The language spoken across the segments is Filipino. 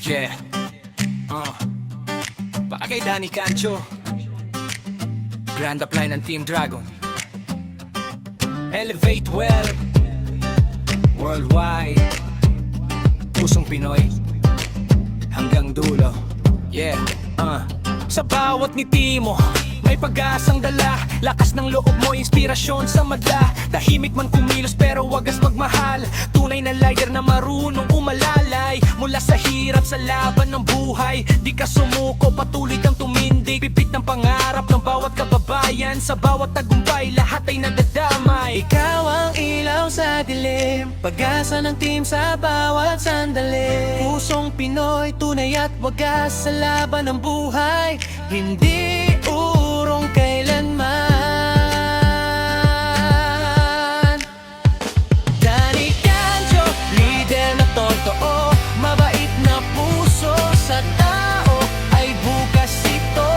Yeah. Para kay Danny Cancho, Grand Apply ng Team Dragon. Elevate well, worldwide. Pusong Pinoy, hanggang dulo. Yeah. Sa bawat ngiti mo, may pag-asang dala. Lakas ng loob mo, inspirasyon sa madla. Tahimik man kumilos pero wagas magmahal. Tunay na lider na marunong umalalay. Mula sa hirap sa laban ng buhay, di ka sumuko, patuloy kang tumindig. Pipit ng pangarap ng bawat kababayan. Sa bawat tagumpay, lahat ay nadadamay. Ikaw ang ilaw sa dilim, pag-asa ng team sa bawat sandali. Pusong Pinoy, tunay at wagas sa laban ng buhay. Hindi urong kailanman. Danny Cancho, leader na totoo, mabait na puso sa tao ay bukas ito.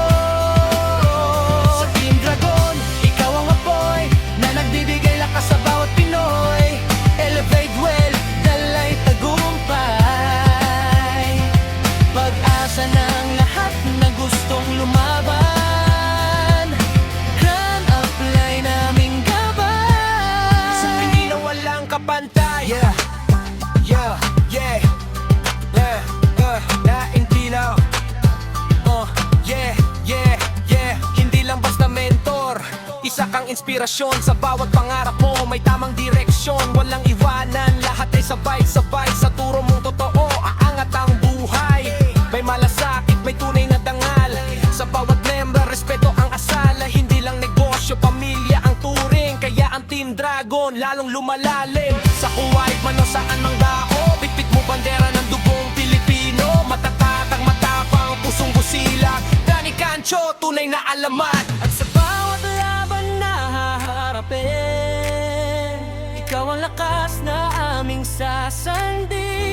Sa Team Dragon, ikaw ang apoy na nagbibigay lakas sa bawat Pinoy. Elevate well, dalay tagumpay. Pag-asa ng lahat na gustong lumaban. Grand Apply naming gabay. Sa tingin na walang kapantay. Yeah, yeah, yeah, yeah, naintilaw. Yeah, yeah, yeah. Hindi lang basta mentor, isa kang inspirasyon. Sa bawat pangarap mo, may tamang direksyon. Walang iwanan, lahat ay sabay-sabay. Sa turo mong totoo, aangat ang buhay. May malasakit, may tunay na dangal. Sa bawat membro, respeto ang asala. Hindi lang negosyo, pamilya ang turing. Kaya ang Team Dragon lalong lumalalim. Sa Kuwait man o saan mang dako, pitpit mo bandera ng dugong Pilipino. Matatatang matapang, pusong busilak. Danny Cancho, tunay na alamat. At sa bawat laban na haharapin, ikaw ang lakas na aming sasandi.